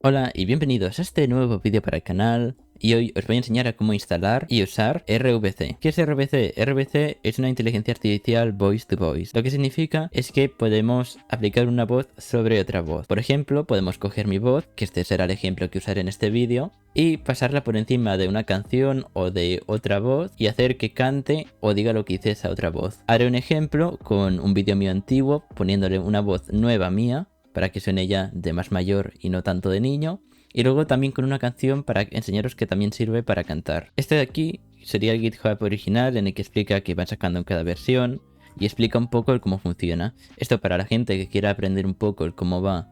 Hola y bienvenidos a este nuevo vídeo para el canal. Y hoy os voy a enseñar a cómo instalar y usar RVC. ¿Qué es RVC? RVC es una inteligencia artificial voice to voice. Lo que significa es que podemos aplicar una voz sobre otra voz. Por ejemplo, podemos coger mi voz, que este será el ejemplo que usaré en este vídeo, y pasarla por encima de una canción o de otra voz y hacer que cante o diga lo que dice esa otra voz. Haré un ejemplo con un vídeo mío antiguo poniéndole una voz nueva mía para que suene ya de más mayor y no tanto de niño. Y luego también con una canción para enseñaros que también sirve para cantar. Este de aquí sería el GitHub original en el que explica que van sacando en cada versión y explica un poco el cómo funciona. Esto para la gente que quiera aprender un poco el cómo va,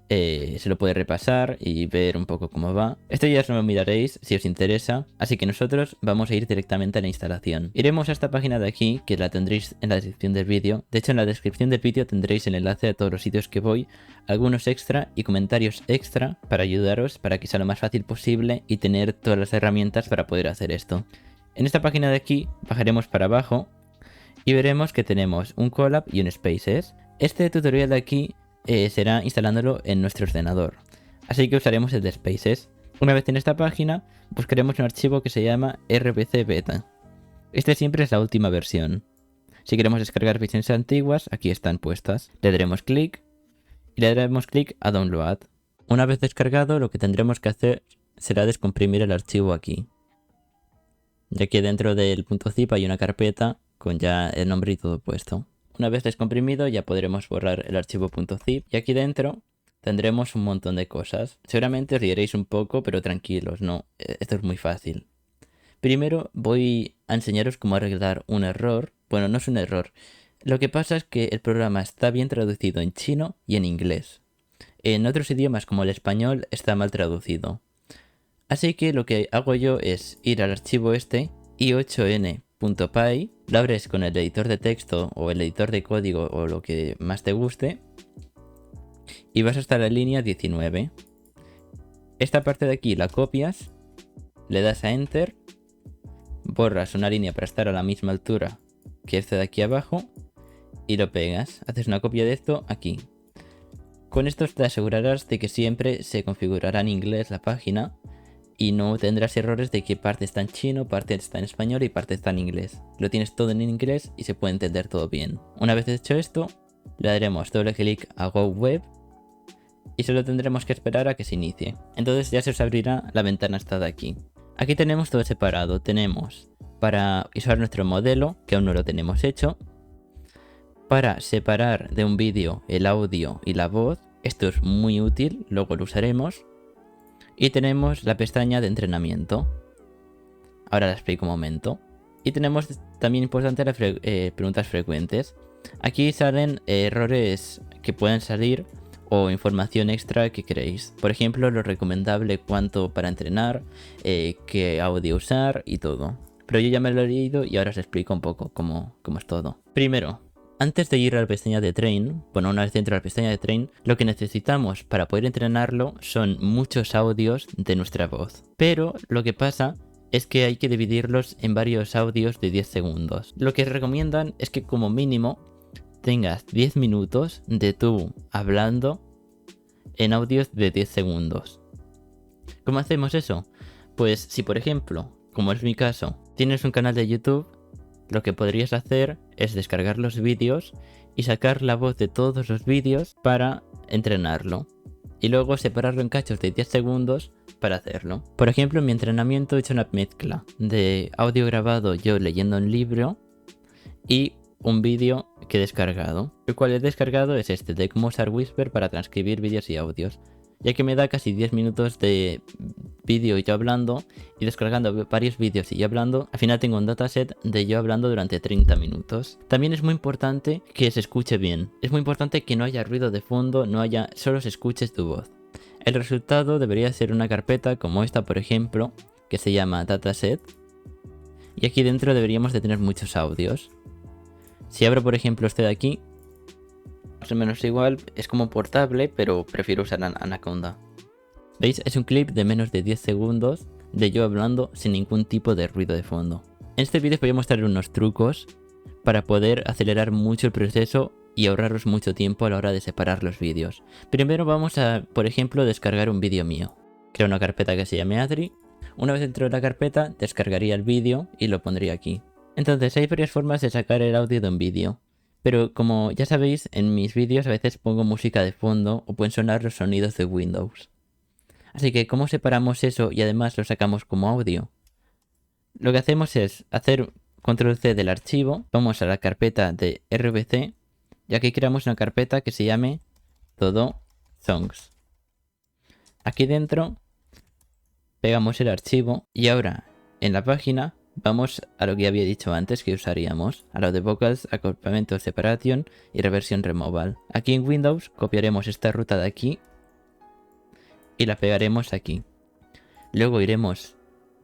se lo puede repasar y ver un poco cómo va. Esto ya os lo miraréis si os interesa, así que nosotros vamos a ir directamente a la instalación. Iremos a esta página de aquí, que la tendréis en la descripción del vídeo. De hecho, en la descripción del vídeo tendréis el enlace a todos los sitios que voy, algunos extra y comentarios extra para ayudaros, para que sea lo más fácil posible y tener todas las herramientas para poder hacer esto. En esta página de aquí bajaremos para abajo y veremos que tenemos un Colab y un Spaces. Este tutorial de aquí será instalándolo en nuestro ordenador, así que usaremos el de Spaces. Una vez en esta página buscaremos un archivo que se llama RVC Beta. Este siempre es la última versión. Si queremos descargar versiones antiguas, aquí están puestas. Le daremos clic y le daremos clic a Download. Una vez descargado, lo que tendremos que hacer será descomprimir el archivo aquí. Y aquí dentro del .zip hay una carpeta con ya el nombre y todo puesto. Una vez descomprimido ya podremos borrar el archivo .zip y aquí dentro tendremos un montón de cosas. Seguramente os rieréis un poco, pero tranquilos, no, esto es muy fácil. Primero voy a enseñaros cómo arreglar un error. Bueno, no es un error. Lo que pasa es que el programa está bien traducido en chino y en inglés. En otros idiomas como el español está mal traducido. Así que lo que hago yo es ir al archivo este, i8n.py, lo abres con el editor de texto o el editor de código o lo que más te guste y vas hasta la línea 19. Esta parte de aquí la copias, le das a Enter, borras una línea para estar a la misma altura que esta de aquí abajo y lo pegas. Haces una copia de esto aquí. Con esto te asegurarás de que siempre se configurará en inglés la página y no tendrás errores de que parte está en chino, parte está en español y parte está en inglés. Lo tienes todo en inglés y se puede entender todo bien. Una vez hecho esto, le daremos doble clic a Go Web y solo tendremos que esperar a que se inicie. Entonces ya se os abrirá la ventana esta de aquí. Aquí tenemos todo separado. Tenemos para usar nuestro modelo, que aún no lo tenemos hecho. Para separar de un vídeo el audio y la voz. Esto es muy útil, luego lo usaremos. Y tenemos la pestaña de entrenamiento. Ahora la explico un momento. Y tenemos también importante las preguntas frecuentes. Aquí salen errores que pueden salir o información extra que queréis. Por ejemplo, lo recomendable cuánto para entrenar, qué audio usar y todo. Pero yo ya me lo he leído y ahora os explico un poco cómo es todo. Primero, antes de ir a la pestaña de Train, bueno, una vez dentro de la pestaña de Train, lo que necesitamos para poder entrenarlo son muchos audios de nuestra voz. Pero lo que pasa es que hay que dividirlos en varios audios de 10 segundos. Lo que recomiendan es que como mínimo tengas 10 minutos de tú hablando en audios de 10 segundos. ¿Cómo hacemos eso? Pues si por ejemplo, como es mi caso, tienes un canal de YouTube, lo que podrías hacer es descargar los vídeos y sacar la voz de todos los vídeos para entrenarlo. Y luego separarlo en cachos de 10 segundos para hacerlo. Por ejemplo, en mi entrenamiento he hecho una mezcla de audio grabado yo leyendo un libro y un vídeo que he descargado. El cual he descargado es este, de cómo usar Whisper para transcribir vídeos y audios. Ya que me da casi 10 minutos de vídeo yo hablando y descargando varios vídeos y yo hablando, al final tengo un dataset de yo hablando durante 30 minutos. También es muy importante que se escuche bien. Es muy importante que no haya ruido de fondo, solo se escuche tu voz. El resultado debería ser una carpeta como esta, por ejemplo, que se llama dataset. Y aquí dentro deberíamos de tener muchos audios. Si abro por ejemplo este de aquí, más o menos igual, es como portable, pero prefiero usar Anaconda. ¿Veis? Es un clip de menos de 10 segundos de yo hablando sin ningún tipo de ruido de fondo. En este vídeo os voy a mostrar unos trucos para poder acelerar mucho el proceso y ahorraros mucho tiempo a la hora de separar los vídeos. Primero vamos a, por ejemplo, descargar un vídeo mío. Creo una carpeta que se llame Adri. Una vez dentro de la carpeta, descargaría el vídeo y lo pondría aquí. Entonces hay varias formas de sacar el audio de un vídeo. Pero como ya sabéis, en mis vídeos a veces pongo música de fondo o pueden sonar los sonidos de Windows. Así que, ¿cómo separamos eso y además lo sacamos como audio? Lo que hacemos es hacer control C del archivo, vamos a la carpeta de RVC y aquí creamos una carpeta que se llame todo songs. Aquí dentro pegamos el archivo y ahora en la página vamos a lo que había dicho antes que usaríamos, a lo de vocals, acoplamiento, separation y reversión removal. Aquí en Windows copiaremos esta ruta de aquí y la pegaremos aquí. Luego iremos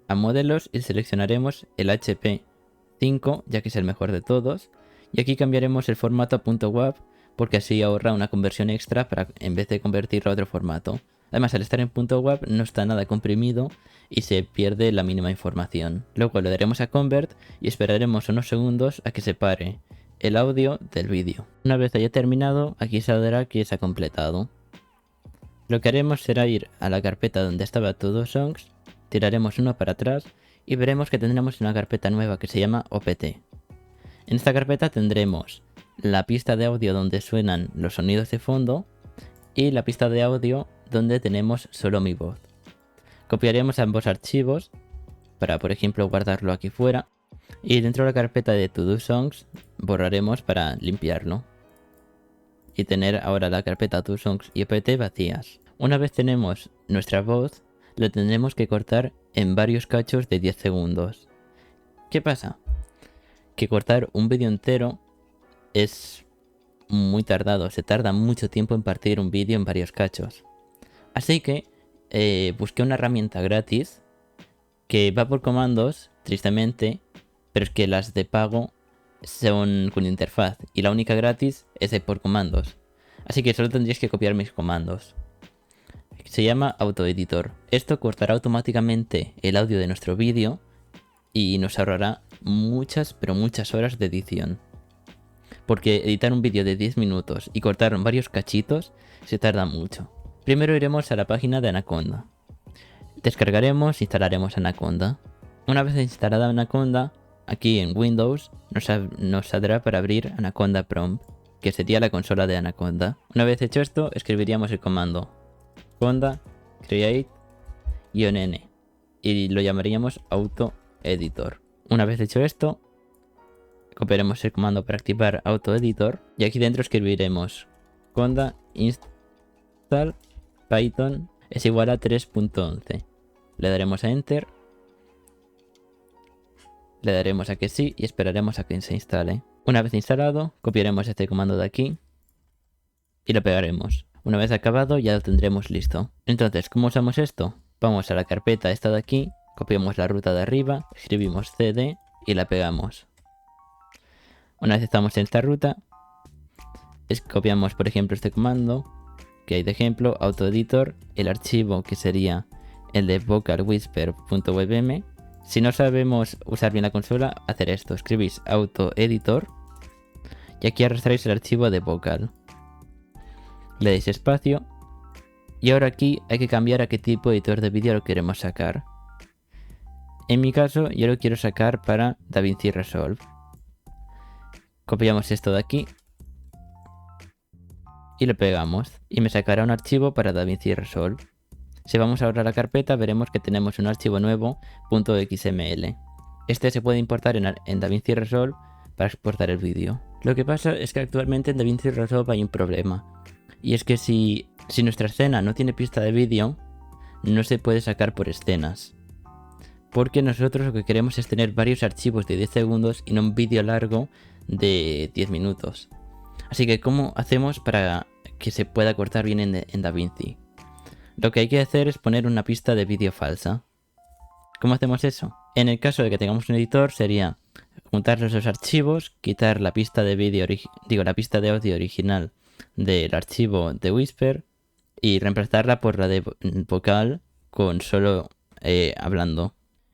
a modelos y seleccionaremos el HP5 ya que es el mejor de todos y aquí cambiaremos el formato a .wav porque así ahorra una conversión extra para en vez de convertirlo a otro formato. Además, al estar en .wav no está nada comprimido y se pierde la mínima información. Luego le daremos a convert y esperaremos unos segundos a que separe el audio del vídeo. Una vez haya terminado, aquí saldrá que se ha completado. Lo que haremos será ir a la carpeta donde estaba todo songs, tiraremos uno para atrás y veremos que tendremos una carpeta nueva que se llama OPT. En esta carpeta tendremos la pista de audio donde suenan los sonidos de fondo y la pista de audio donde tenemos solo mi voz. Copiaremos ambos archivos para, por ejemplo, guardarlo aquí fuera y dentro de la carpeta de To Do Songs borraremos para limpiarlo y tener ahora la carpeta To Do Songs y OPT vacías. Una vez tenemos nuestra voz, la tendremos que cortar en varios cachos de 10 segundos. ¿Qué pasa? Que cortar un vídeo entero es muy tardado, se tarda mucho tiempo en partir un vídeo en varios cachos. Así que busqué una herramienta gratis que va por comandos, tristemente, pero es que las de pago son con interfaz y la única gratis es de por comandos. Así que solo tendríais que copiar mis comandos. Se llama AutoEditor. Esto cortará automáticamente el audio de nuestro vídeo y nos ahorrará muchas, pero muchas horas de edición. Porque editar un vídeo de 10 minutos y cortar en varios cachitos se tarda mucho. Primero iremos a la página de Anaconda. Descargaremos, instalaremos Anaconda. Una vez instalada Anaconda, aquí en Windows nos saldrá para abrir Anaconda Prompt, que sería la consola de Anaconda. Una vez hecho esto, escribiríamos el comando Anaconda create-n y lo llamaríamos AutoEditor. Una vez hecho esto, copiaremos el comando para activar AutoEditor y aquí dentro escribiremos conda install python es igual a 3.11. Le daremos a enter, le daremos a que sí y esperaremos a que se instale. Una vez instalado, copiaremos este comando de aquí y lo pegaremos. Una vez acabado ya lo tendremos listo. Entonces, ¿cómo usamos esto? Vamos a la carpeta esta de aquí, copiamos la ruta de arriba, escribimos cd y la pegamos. Una vez estamos en esta ruta, copiamos por ejemplo este comando que hay de ejemplo, AutoEditor, el archivo que sería el de vocalwhisper.webm. Si no sabemos usar bien la consola, hacer esto, escribís AutoEditor y aquí arrastráis el archivo de vocal. Le dais espacio y ahora aquí hay que cambiar a qué tipo de editor de vídeo lo queremos sacar. En mi caso yo lo quiero sacar para DaVinci Resolve. Copiamos esto de aquí y lo pegamos y me sacará un archivo para DaVinci Resolve. Si vamos ahora a la carpeta veremos que tenemos un archivo nuevo .xml. Este se puede importar en DaVinci Resolve para exportar el vídeo. Lo que pasa es que actualmente en DaVinci Resolve hay un problema. Y es que si nuestra escena no tiene pista de vídeo, no se puede sacar por escenas. Porque nosotros lo que queremos es tener varios archivos de 10 segundos y no un vídeo largo de 10 minutos. Así que ¿cómo hacemos para que se pueda cortar bien en DaVinci? Lo que hay que hacer es poner una pista de vídeo falsa. ¿Cómo hacemos eso? En el caso de que tengamos un editor sería juntar los dos archivos, quitar la pista de vídeo, la pista de audio original del archivo de Whisper y reemplazarla por la de vocal con solo hablando.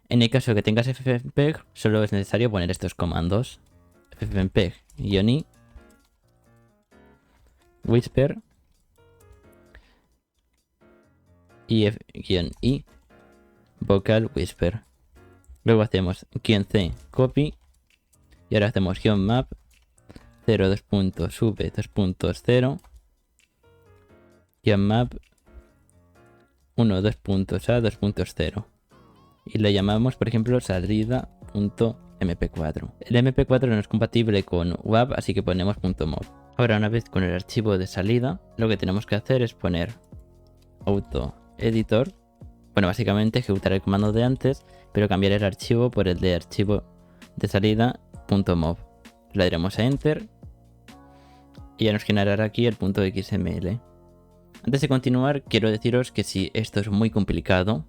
En el caso de que tengas FFmpeg, solo es necesario poner estos comandos: ffmpeg-i whisper if-i vocal whisper. Luego hacemos -c copy y ahora hacemos -map 0 2.sub 2.0 -map 1 2.a 2.0 y le llamamos por ejemplo salida.mp4. El mp4 no es compatible con WAV, así que ponemos .mov. Ahora, una vez con el archivo de salida, lo que tenemos que hacer es poner auto editor. Bueno, básicamente ejecutar el comando de antes, pero cambiar el archivo por el de archivo de salida .mov. Le daremos a enter y ya nos generará aquí el .xml. Antes de continuar, quiero deciros que si esto es muy complicado,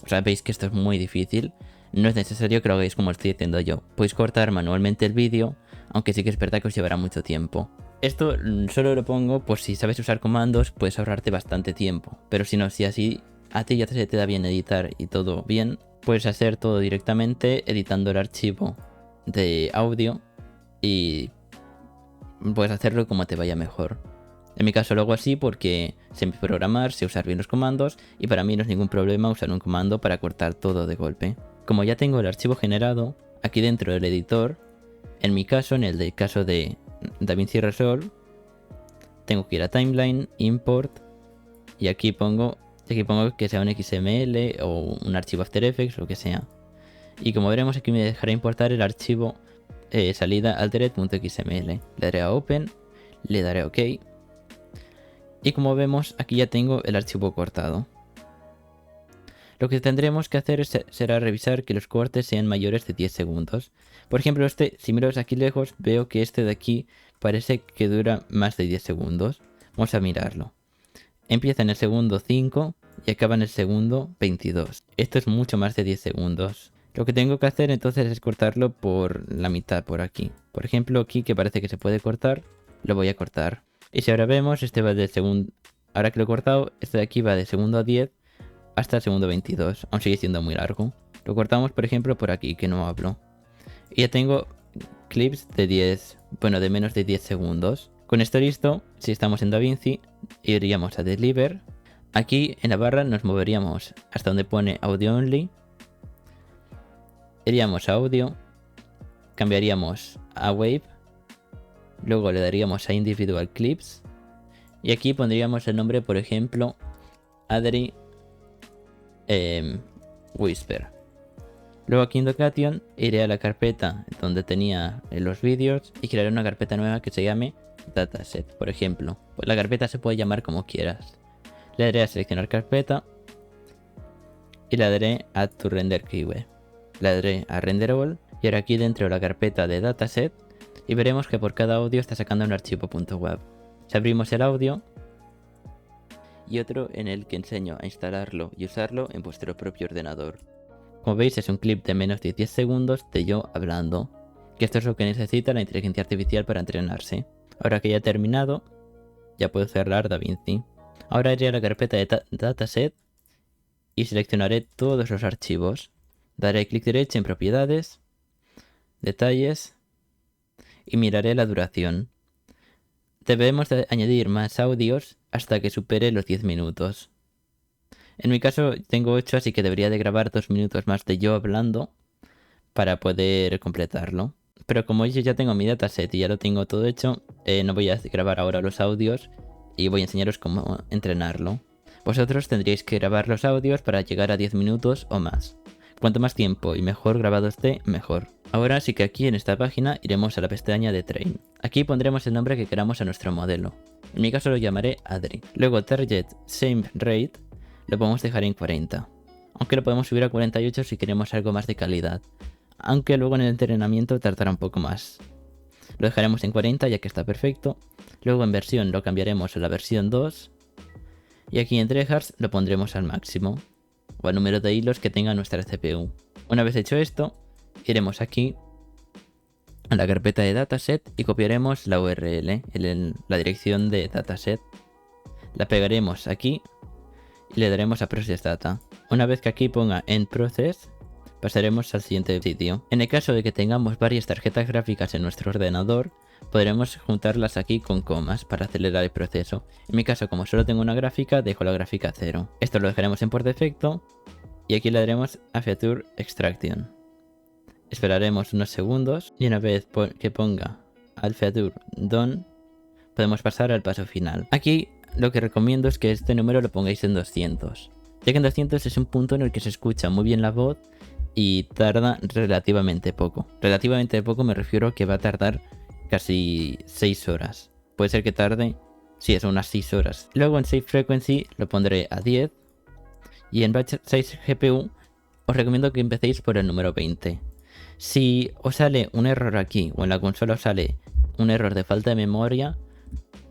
o sea, veis que esto es muy difícil, no es necesario que lo hagáis como estoy haciendo yo. Podéis cortar manualmente el vídeo, aunque sí que es verdad que os llevará mucho tiempo. Esto solo lo pongo por si sabes usar comandos, puedes ahorrarte bastante tiempo. Pero si no, si así a ti ya se te da bien editar y todo bien, puedes hacer todo directamente editando el archivo de audio y puedes hacerlo como te vaya mejor. En mi caso lo hago así porque sé programar, sé usar bien los comandos y para mí no es ningún problema usar un comando para cortar todo de golpe. Como ya tengo el archivo generado, aquí dentro del editor, en mi caso, en el caso de DaVinci Resolve, tengo que ir a Timeline, Import y aquí pongo que sea un XML o un archivo After Effects, lo que sea. Y como veremos aquí me dejará importar el archivo salida altered.xml. Le daré a Open, le daré a OK. Y como vemos, aquí ya tengo el archivo cortado. Lo que tendremos que hacer será revisar que los cortes sean mayores de 10 segundos. Por ejemplo, si miro aquí lejos, veo que este de aquí parece que dura más de 10 segundos. Vamos a mirarlo. Empieza en el segundo 5 y acaba en el segundo 22. Esto es mucho más de 10 segundos. Lo que tengo que hacer entonces es cortarlo por la mitad, por aquí. Por ejemplo, aquí que parece que se puede cortar, lo voy a cortar. Y si ahora vemos, este va de segundo... Ahora que lo he cortado, este de aquí va de segundo 10 hasta el segundo 22. Aún sigue siendo muy largo. Lo cortamos, por ejemplo, por aquí, que no hablo. Y ya tengo clips de de menos de 10 segundos. Con esto listo, si estamos en DaVinci, iríamos a Deliver. Aquí en la barra nos moveríamos hasta donde pone Audio Only. Iríamos a Audio. Cambiaríamos a Wave. Luego le daríamos a Individual Clips. Y aquí pondríamos el nombre, por ejemplo, Adri Whisper. Luego aquí en Docation iré a la carpeta donde tenía los vídeos y crearé una carpeta nueva que se llame Dataset, por ejemplo. Pues la carpeta se puede llamar como quieras. Le daré a seleccionar carpeta y le daré Add to Render Keyword. Le daré a Render All y ahora aquí dentro de la carpeta de Dataset y veremos que por cada audio está sacando un archivo .wav. Si abrimos el audio y otro en el que enseño a instalarlo y usarlo en vuestro propio ordenador. Como veis es un clip de menos de 10 segundos de yo hablando, que esto es lo que necesita la inteligencia artificial para entrenarse. Ahora que ya he terminado, ya puedo cerrar DaVinci. Ahora iré a la carpeta de Dataset y seleccionaré todos los archivos. Daré clic derecho en Propiedades, Detalles y miraré la duración. Debemos de añadir más audios hasta que supere los 10 minutos. En mi caso tengo 8, así que debería de grabar 2 minutos más de yo hablando para poder completarlo. Pero como yo ya tengo mi dataset y ya lo tengo todo hecho, no voy a grabar ahora los audios y voy a enseñaros cómo entrenarlo. Vosotros tendríais que grabar los audios para llegar a 10 minutos o más. Cuanto más tiempo y mejor grabado esté, mejor. Ahora sí que aquí en esta página iremos a la pestaña de Train. Aquí pondremos el nombre que queramos a nuestro modelo. En mi caso lo llamaré Adri. Luego Target Same Rate lo podemos dejar en 40. Aunque lo podemos subir a 48 si queremos algo más de calidad. Aunque luego en el entrenamiento tardará un poco más. Lo dejaremos en 40 ya que está perfecto. Luego en versión lo cambiaremos a la versión 2. Y aquí en tryhards lo pondremos al máximo. O al número de hilos que tenga nuestra CPU. Una vez hecho esto, iremos aquí a la carpeta de dataset y copiaremos la URL, la dirección de dataset. La pegaremos aquí y le daremos a Process Data. Una vez que aquí ponga End Process, pasaremos al siguiente sitio. En el caso de que tengamos varias tarjetas gráficas en nuestro ordenador, podremos juntarlas aquí con comas para acelerar el proceso. En mi caso, como solo tengo una gráfica, dejo la gráfica 0. Esto lo dejaremos en por defecto y aquí le daremos a Feature Extraction. Esperaremos unos segundos y una vez que ponga al Feature Done, podemos pasar al paso final. Aquí lo que recomiendo es que este número lo pongáis en 200, ya que en 200 es un punto en el que se escucha muy bien la voz y tarda relativamente poco. Relativamente poco me refiero a que va a tardar casi 6 horas. Puede ser que tarde, sí, es unas 6 horas. Luego en Save Frequency lo pondré a 10 y en Batch Size GPU os recomiendo que empecéis por el número 20. Si os sale un error aquí o en la consola os sale un error de falta de memoria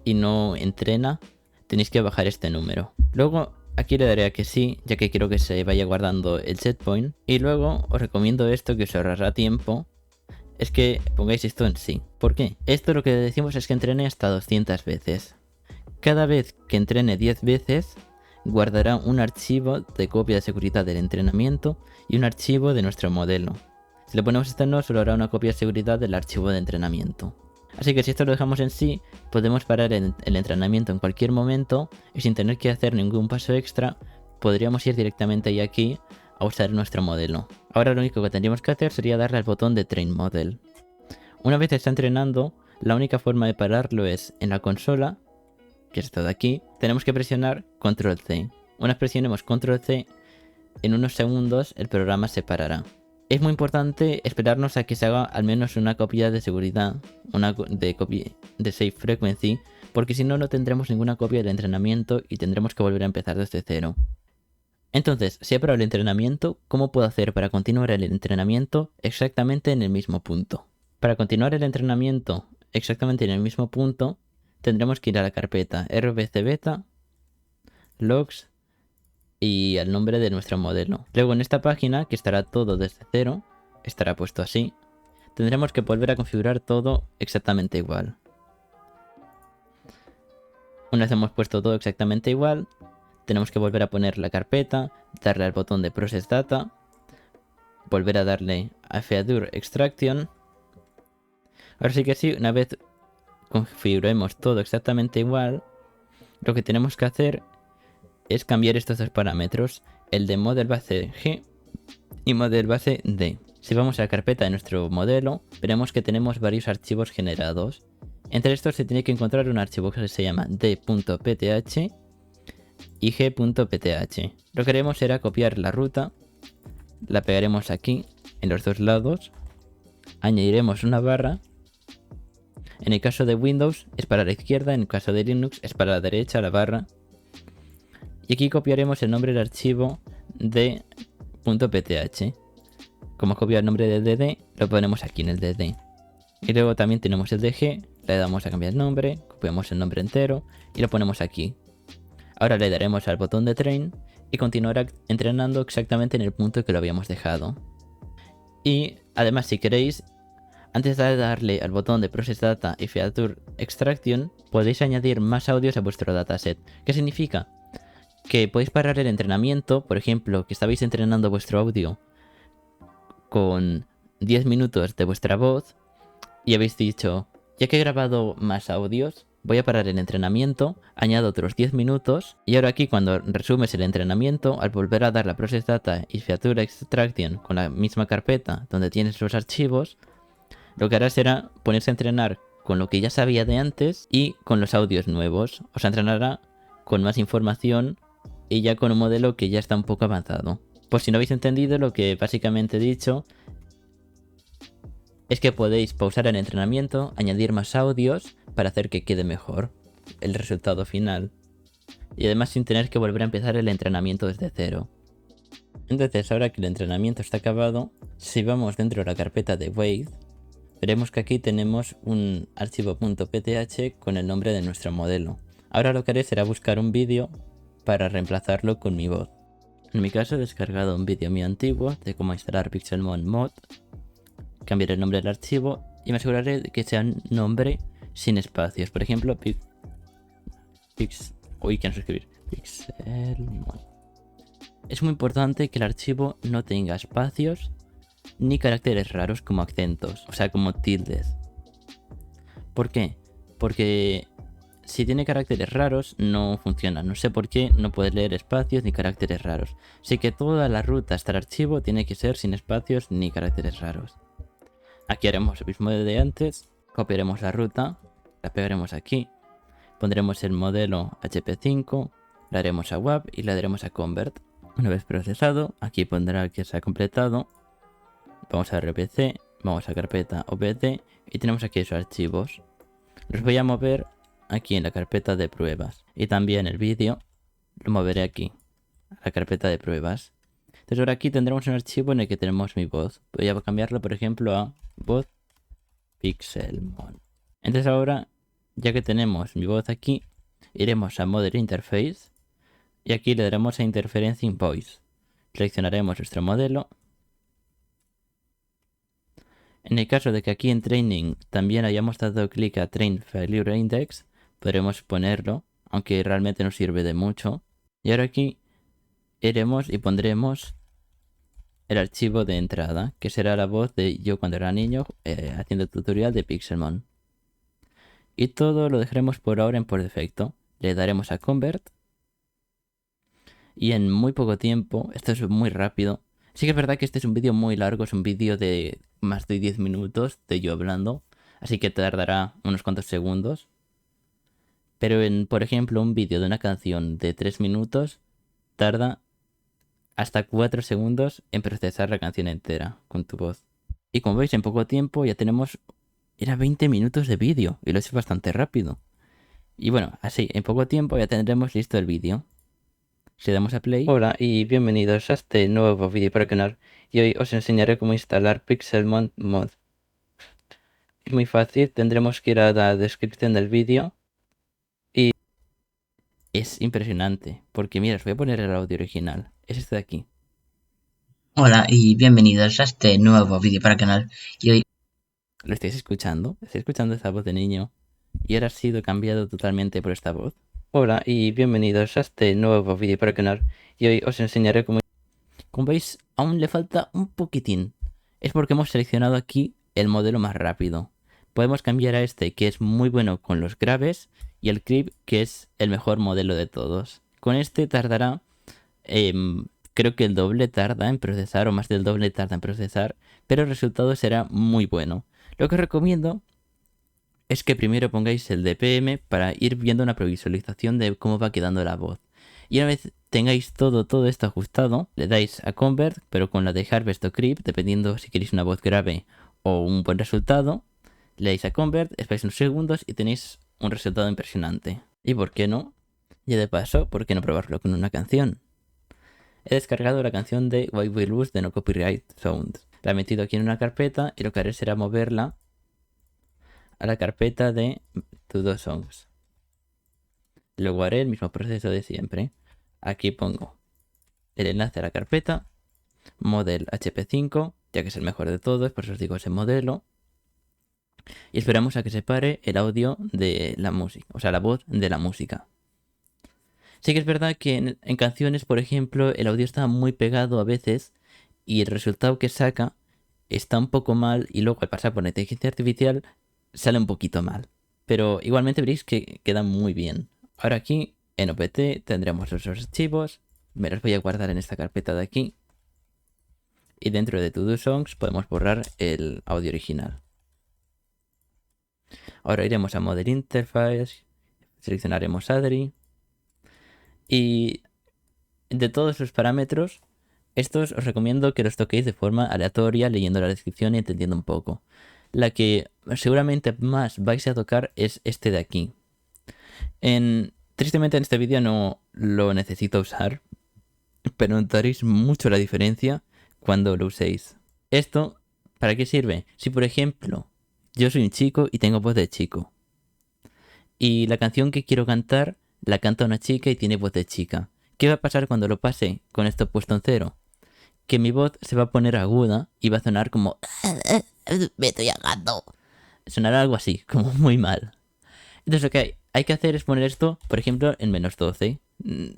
y no entrena, tenéis que bajar este número. Luego aquí le daré a que sí, ya que quiero que se vaya guardando el setpoint. Y luego os recomiendo esto que os ahorrará tiempo, es que pongáis esto en sí. ¿Por qué? Esto lo que decimos es que entrene hasta 200 veces. Cada vez que entrene 10 veces, guardará un archivo de copia de seguridad del entrenamiento y un archivo de nuestro modelo. Si le ponemos este no, solo hará una copia de seguridad del archivo de entrenamiento. Así que si esto lo dejamos en sí, podemos parar el entrenamiento en cualquier momento y sin tener que hacer ningún paso extra, podríamos ir directamente ahí aquí a usar nuestro modelo. Ahora lo único que tendríamos que hacer sería darle al botón de Train Model. Una vez está entrenando, la única forma de pararlo es en la consola, que es esto de aquí, tenemos que presionar Control C. Una vez presionemos Control C, en unos segundos el programa se parará. Es muy importante esperarnos a que se haga al menos una copia de seguridad, una copia de Save Frequency, porque si no, no tendremos ninguna copia del entrenamiento y tendremos que volver a empezar desde cero. Entonces, si he parado el entrenamiento, ¿cómo puedo hacer para continuar el entrenamiento exactamente en el mismo punto? Para continuar el entrenamiento exactamente en el mismo punto, tendremos que ir a la carpeta RVC Beta, Logs, y al nombre de nuestro modelo. Luego en esta página, que estará todo desde cero, estará puesto así, tendremos que volver a configurar todo exactamente igual. Una vez hemos puesto todo exactamente igual, tenemos que volver a poner la carpeta, darle al botón de Process Data, volver a darle a Feature Extraction. Ahora sí que sí, una vez configuremos todo exactamente igual, lo que tenemos que hacer es cambiar estos dos parámetros, el de Model Base G y Model Base D. Si vamos a la carpeta de nuestro modelo, veremos que tenemos varios archivos generados. Entre estos se tiene que encontrar un archivo que se llama d.pth y g.pth. Lo que haremos será copiar la ruta, la pegaremos aquí en los dos lados, añadiremos una barra. En el caso de Windows es para la izquierda, en el caso de Linux es para la derecha la barra. Y aquí copiaremos el nombre del archivo de .pth. Como copia el nombre de dd, lo ponemos aquí en el dd. Y luego también tenemos el dg, le damos a cambiar el nombre, copiamos el nombre entero y lo ponemos aquí. Ahora le daremos al botón de train y continuará entrenando exactamente en el punto que lo habíamos dejado. Y además, si queréis, antes de darle al botón de Process Data y Feature Extraction, podéis añadir más audios a vuestro dataset. ¿Qué significa? Que podéis parar el entrenamiento, por ejemplo, que estabais entrenando vuestro audio con 10 minutos de vuestra voz y habéis dicho, ya que he grabado más audios, voy a parar el entrenamiento, añado otros 10 minutos y ahora aquí cuando resumes el entrenamiento, al volver a dar la Process Data y Feature Extraction con la misma carpeta donde tienes los archivos, lo que hará será ponerse a entrenar con lo que ya sabía de antes y con los audios nuevos. Os entrenará con más información y ya con un modelo que ya está un poco avanzado. Por si no habéis entendido, lo que básicamente he dicho es que podéis pausar el entrenamiento, añadir más audios para hacer que quede mejor el resultado final. Y además sin tener que volver a empezar el entrenamiento desde cero. Entonces ahora que el entrenamiento está acabado, si vamos dentro de la carpeta de Wave, veremos que aquí tenemos un archivo .pth con el nombre de nuestro modelo. Ahora lo que haré será buscar un vídeo para reemplazarlo con mi voz. En mi caso he descargado un vídeo mío antiguo de cómo instalar Pixelmon Mod, cambiaré el nombre del archivo y me aseguraré de que sea un nombre sin espacios. Por ejemplo, Pixelmon. Es muy importante que el archivo no tenga espacios ni caracteres raros como acentos, o sea como tildes. ¿Por qué? Porque si tiene caracteres raros no funciona. No sé por qué no puede leer espacios ni caracteres raros. Así que toda la ruta hasta el archivo tiene que ser sin espacios ni caracteres raros. Aquí haremos lo mismo de antes. Copiaremos la ruta, la pegaremos aquí. Pondremos el modelo HP5, le haremos a WAP y le daremos a Convert. Una vez procesado, aquí pondrá que se ha completado. Vamos a RPC, vamos a carpeta OBD y tenemos aquí esos archivos. Los voy a mover aquí en la carpeta de pruebas. Y también el vídeo lo moveré aquí, a la carpeta de pruebas. Entonces ahora aquí tendremos un archivo en el que tenemos mi voz. Voy a cambiarlo, por ejemplo, a voz Pixelmon. Entonces ahora, ya que tenemos mi voz aquí, iremos a Model Interface y aquí le daremos a Interferencing Voice. Seleccionaremos nuestro modelo. En el caso de que aquí en Training también hayamos dado clic a Train Failure Index, podremos ponerlo, aunque realmente no sirve de mucho. Y ahora aquí iremos y pondremos el archivo de entrada, que será la voz de yo cuando era niño haciendo el tutorial de Pixelmon. Y todo lo dejaremos por ahora en por defecto. Le daremos a Convert. Y en muy poco tiempo, esto es muy rápido. Sí que es verdad que este es un vídeo muy largo, es un vídeo de más de 10 minutos de yo hablando. Así que tardará unos cuantos segundos. Pero en, por ejemplo, un vídeo de una canción de 3 minutos, tarda hasta 4 segundos en procesar la canción entera con tu voz. Y como veis, en poco tiempo ya tenemos... Era 20 minutos de vídeo y lo es bastante rápido. Y bueno, así, en poco tiempo ya tendremos listo el vídeo. Si damos a play... Hola y bienvenidos a este nuevo vídeo para el canal. Y hoy os enseñaré cómo instalar Pixelmon Mod. Es muy fácil, tendremos que ir a la descripción del vídeo. Y es impresionante, porque mira, os voy a poner el audio original. Es este de aquí. Hola y bienvenidos a este nuevo vídeo para el canal. Y hoy ¿Lo estáis escuchando? ¿Estáis escuchando esa voz de niño? Y ahora ha sido cambiado totalmente por esta voz. Hola y bienvenidos a este nuevo vídeo para el canal. Y hoy os enseñaré cómo... Como veis, aún le falta un poquitín. Es porque hemos seleccionado aquí el modelo más rápido. Podemos cambiar a este, que es muy bueno con los graves, y el Crib, que es el mejor modelo de todos. Con este tardará... creo que el doble tarda en procesar, o más del doble tarda en procesar, pero el resultado será muy bueno. Lo que os recomiendo es que primero pongáis el DPM para ir viendo una previsualización de cómo va quedando la voz. Y una vez tengáis todo esto ajustado, le dais a Convert, pero con la de Harvest o Crib, dependiendo si queréis una voz grave o un buen resultado. Le dais a Convert, esperáis unos segundos y tenéis un resultado impresionante. ¿Y por qué no? Y de paso, ¿por qué no probarlo con una canción? He descargado la canción de Why We Lose de No Copyright Sounds. La he metido aquí en una carpeta y lo que haré será moverla a la carpeta de To Songs. Luego haré el mismo proceso de siempre. Aquí pongo el enlace a la carpeta, model HP5, ya que es el mejor de todos, por eso os digo ese modelo. Y esperamos a que se pare el audio de la música, o sea, la voz de la música. Sí que es verdad que en canciones, por ejemplo, el audio está muy pegado a veces y el resultado que saca está un poco mal y luego al pasar por la inteligencia artificial sale un poquito mal. Pero igualmente veréis que queda muy bien. Ahora aquí en OPT tendremos nuestros archivos. Me los voy a guardar en esta carpeta de aquí. Y dentro de To Songs podemos borrar el audio original. Ahora iremos a Model Interface. Seleccionaremos ADRI. Y de todos los parámetros, estos os recomiendo que los toquéis de forma aleatoria, leyendo la descripción y entendiendo un poco. La que seguramente más vais a tocar es este de aquí. Tristemente en este vídeo no lo necesito usar, pero notaréis mucho la diferencia cuando lo uséis. ¿Esto para qué sirve? Si por ejemplo yo soy un chico y tengo voz de chico, y la canción que quiero cantar la canta una chica y tiene voz de chica, ¿qué va a pasar cuando lo pase con esto puesto en cero? Que mi voz se va a poner aguda y va a sonar como... me estoy ahogando. Sonará algo así, como muy mal. Entonces lo que hay que hacer es poner esto, por ejemplo, en -12.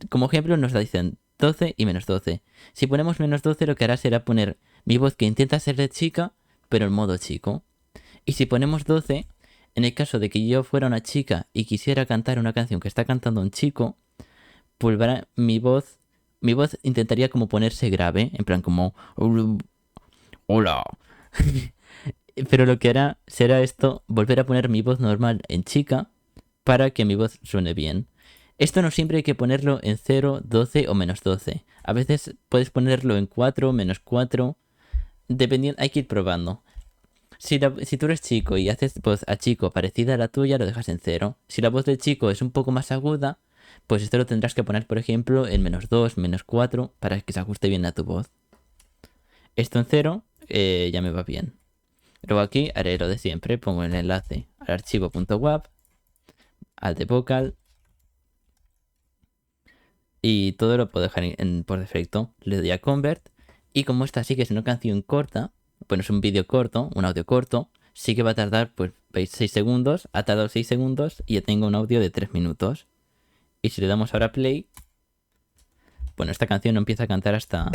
Como ejemplo nos dicen 12 y -12. Si ponemos -12 lo que hará será poner mi voz que intenta ser de chica, pero en modo chico. Y si ponemos 12, En el caso de que yo fuera una chica y quisiera cantar una canción que está cantando un chico, pues mi voz intentaría como ponerse grave, en plan como hola. Pero lo que hará será esto, volver a poner mi voz normal en chica para que mi voz suene bien. Esto no siempre hay que ponerlo en 0, 12 o -12. A veces puedes ponerlo en 4, -4, dependiendo, hay que ir probando. Si tú eres chico y haces voz a chico parecida a la tuya, lo dejas en 0. Si la voz del chico es un poco más aguda, pues esto lo tendrás que poner, por ejemplo, en -2, -4, para que se ajuste bien a tu voz. Esto en 0 ya me va bien. Luego aquí haré lo de siempre, pongo el enlace al archivo.wav, al de vocal, y todo lo puedo dejar por defecto. Le doy a convert, y como esta sí que es una canción corta, bueno, es un vídeo corto, un audio corto, sí que va a tardar, pues veis, 6 segundos, ha tardado 6 segundos y ya tengo un audio de 3 minutos. Y si le damos ahora play, bueno, esta canción no empieza a cantar hasta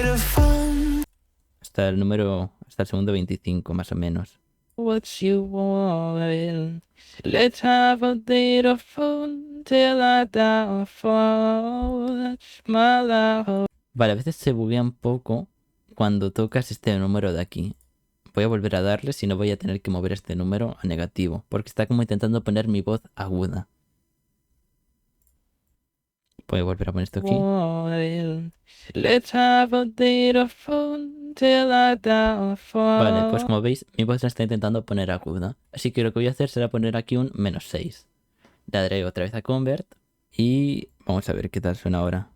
hasta el segundo 25 más o menos. What you want, let's have a little fun till I downfall, my love. Vale, a veces se buguea un poco cuando tocas este número de aquí. Voy a volver a darle, si no voy a tener que mover este número a negativo, porque está como intentando poner mi voz aguda. Voy a volver a poner esto aquí. Vale, pues como veis, mi voz la está intentando poner aguda. Así que lo que voy a hacer será poner aquí un -6. Le daré otra vez a convert y vamos a ver qué tal suena ahora.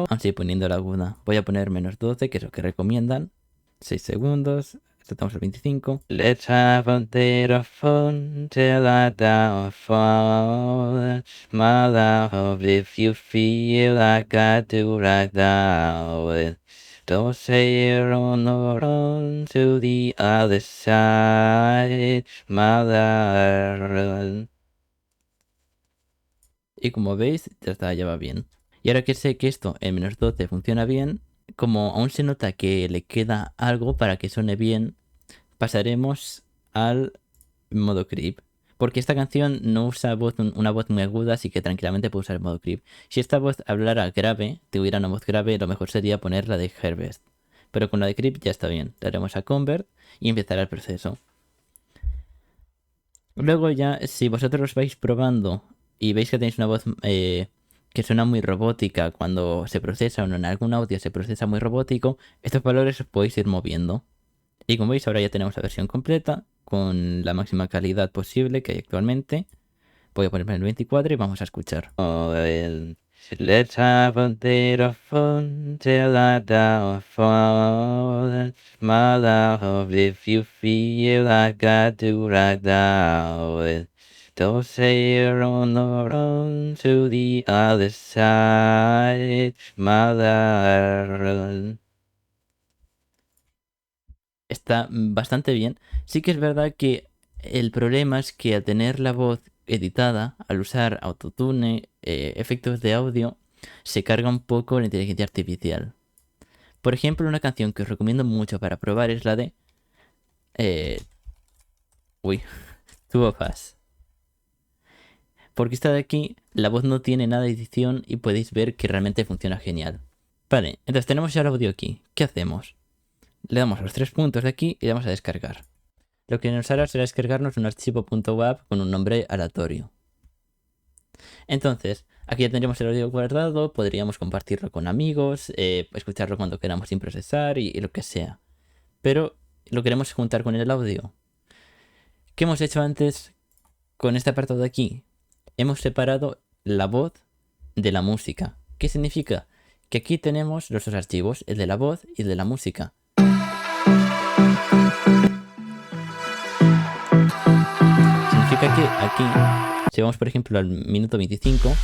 Así poniendo la aguda. Voy a poner -12, que es lo que recomiendan. 6 segundos. Estamos al 25. Let's have a little fun till I downfall. My love, if you feel like I do right now. Don't say you're on the run to the other side, my love. Y como veis, ya está, ya va bien. Y ahora que sé que esto en -12 funciona bien, como aún se nota que le queda algo para que suene bien, pasaremos al modo creep. Porque esta canción no usa una voz muy aguda, así que tranquilamente puedo usar el modo creep. Si esta voz hablara grave, tuviera una voz grave, lo mejor sería ponerla de Herbest. Pero con la de creep ya está bien. Le haremos a convert y empezará el proceso. Luego ya, si vosotros vais probando y veis que tenéis una voz que suena muy robótica cuando se procesa o en algún audio se procesa muy robótico, estos valores os podéis ir moviendo. Y como veis, ahora ya tenemos la versión completa con la máxima calidad posible que hay actualmente. Voy a ponerme el 24 y vamos a escuchar. Let's have a little fun till I downfall. My love, if you feel like I do right now. Don't say you're on the run to the other side, my love. Está bastante bien. Sí que es verdad que el problema es que al tener la voz editada, al usar autotune, efectos de audio, se carga un poco la inteligencia artificial. Por ejemplo, una canción que os recomiendo mucho para probar es la de... Uy, Two of Us. Porque esta de aquí, la voz no tiene nada de edición y podéis ver que realmente funciona genial. Vale, entonces tenemos ya el audio aquí. ¿Qué hacemos? Le damos a los 3 puntos de aquí y le damos a descargar. Lo que nos hará será descargarnos un archivo .wav con un nombre aleatorio. Entonces, aquí ya tendríamos el audio guardado, podríamos compartirlo con amigos, escucharlo cuando queramos sin procesar y lo que sea. Pero lo queremos juntar con el audio. ¿Qué hemos hecho antes con este apartado de aquí? Hemos separado la voz de la música. ¿Qué significa? Que aquí tenemos los dos archivos, el de la voz y el de la música. Significa que aquí, si vamos por ejemplo al minuto 25,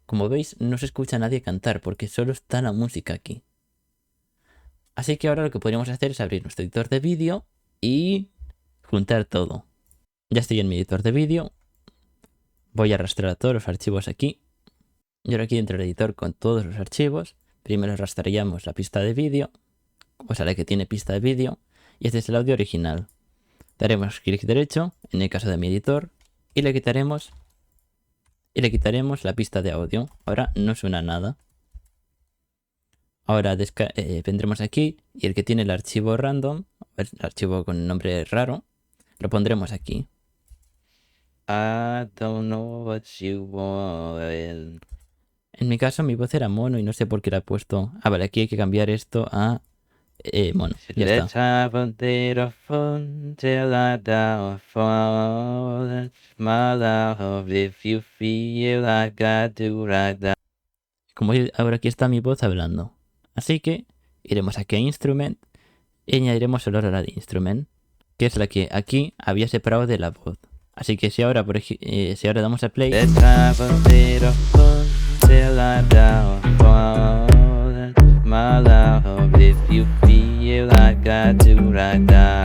como veis no se escucha a nadie cantar porque solo está la música aquí. Así que ahora lo que podríamos hacer es abrir nuestro editor de vídeo y juntar todo. Ya estoy en mi editor de vídeo. Voy a arrastrar a todos los archivos aquí. Y ahora aquí dentro del editor con todos los archivos, primero rastreamos la pista de vídeo, o sea la que tiene pista de vídeo, y este es el audio original. Daremos clic derecho, en el caso de mi editor, y le quitaremos la pista de audio. Ahora no suena nada. Ahora vendremos aquí y el que tiene el archivo random, el archivo con nombre raro, lo pondremos aquí. I don't know what you want. En mi caso mi voz era mono y no sé por qué la he puesto. Ah, vale, aquí hay que cambiar esto a mono. Ya Let's está. have a bit of fun till I die fall. My love, if you feel like I do right now. Como ahora aquí está mi voz hablando. Así que iremos aquí a Instrument y añadiremos el hora de Instrument, que es la que aquí había separado de la voz. Así que si ahora, si ahora damos a play, Let's have a bit of fun till I die fall. My love, if you feel like I do right now.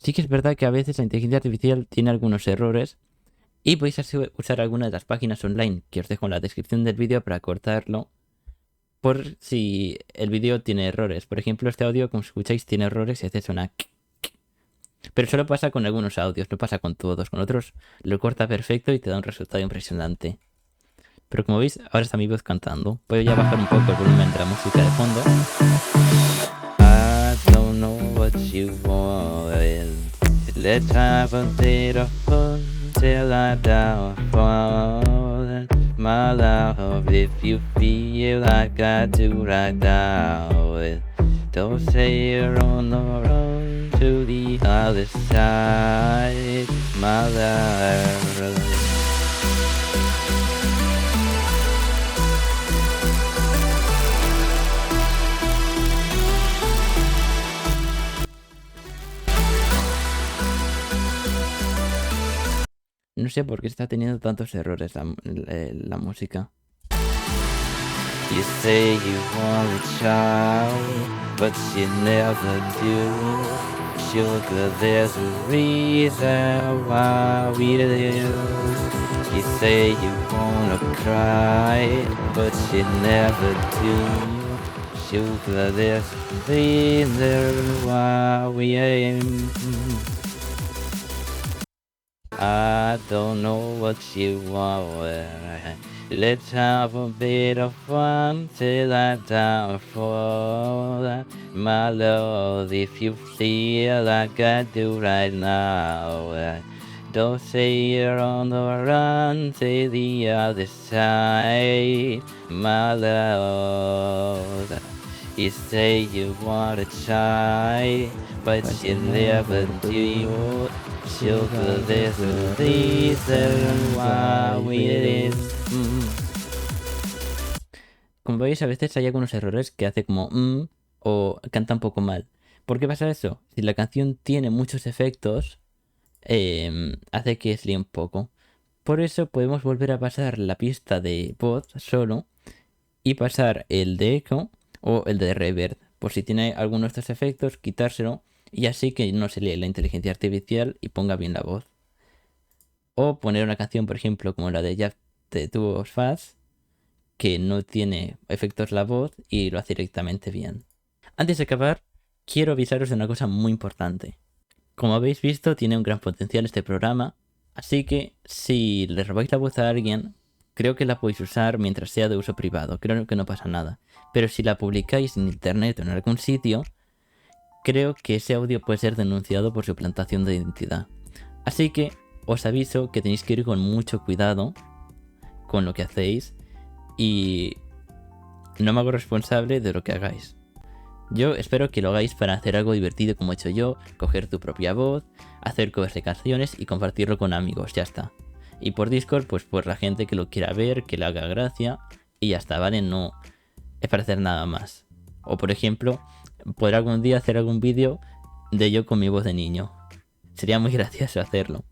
sí que es verdad que a veces la inteligencia artificial tiene algunos errores y podéis usar alguna de las páginas online que os dejo en la descripción del vídeo para cortarlo por si el vídeo tiene errores. Por ejemplo, este audio, como escucháis, tiene errores y hace sonar. Pero solo pasa con algunos audios, no pasa con todos. Con otros lo corta perfecto y te da un resultado impresionante. Pero como veis, ahora está mi voz cantando. Puedo ya bajar un poco el volumen de la música de fondo. I don't know what you want. Let's have a bit of fun till I die fall. My love, if you feel like I do right now. Don't say you're on the run to the other side, my love. No sé por qué está teniendo tantos errores la música. You say you want a child, but you never do. Sugar, there's a reason why we live. You say you wanna cry, but you never do. Sugar, there's a reason why we aim. I don't know what you want. Let's have a bit of fun till I die for my love. If you feel like I do right now, don't say you're on the run to the other side, my love. You say you want a child, but you never do. Sugar, there's a reason why we live. Como veis, a veces hay algunos errores que hace como o canta un poco mal. ¿Por qué pasa eso? Si la canción tiene muchos efectos, hace que se líe un poco. Por eso podemos volver a pasar la pista de voz solo y pasar el de eco o el de reverb. Por si tiene alguno de estos efectos, quitárselo y así que no se lee la inteligencia artificial y ponga bien la voz. O poner una canción, por ejemplo, como la de Just the Two of Us, que no tiene efectos la voz y lo hace directamente bien. Antes de acabar, quiero avisaros de una cosa muy importante. Como habéis visto, tiene un gran potencial este programa, así que si le robáis la voz a alguien, creo que la podéis usar mientras sea de uso privado, creo que no pasa nada. Pero si la publicáis en internet o en algún sitio, creo que ese audio puede ser denunciado por suplantación de identidad. Así que os aviso que tenéis que ir con mucho cuidado con lo que hacéis y no me hago responsable de lo que hagáis. Yo espero que lo hagáis para hacer algo divertido como he hecho yo, coger tu propia voz, hacer covers de canciones y compartirlo con amigos, ya está. Y por Discord, pues por la gente que lo quiera ver, que le haga gracia y ya está, ¿vale? No es para hacer nada más. O por ejemplo, poder algún día hacer algún vídeo de yo con mi voz de niño. Sería muy gracioso hacerlo.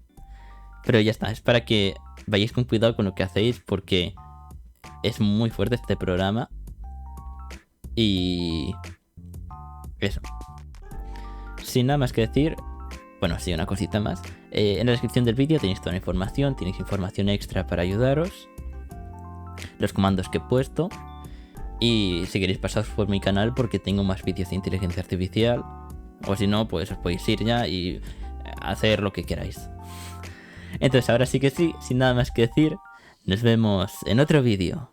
Pero ya está, es para que vayáis con cuidado con lo que hacéis porque es muy fuerte este programa. Y eso. Sin nada más que decir, bueno, sí, una cosita más. En la descripción del vídeo tenéis toda la información, tenéis información extra para ayudaros. los comandos que he puesto. Y si queréis pasaros por mi canal porque tengo más vídeos de inteligencia artificial. O si no, pues os podéis ir ya y hacer lo que queráis. Entonces ahora sí que sí, sin nada más que decir, nos vemos en otro vídeo.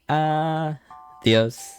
Adiós.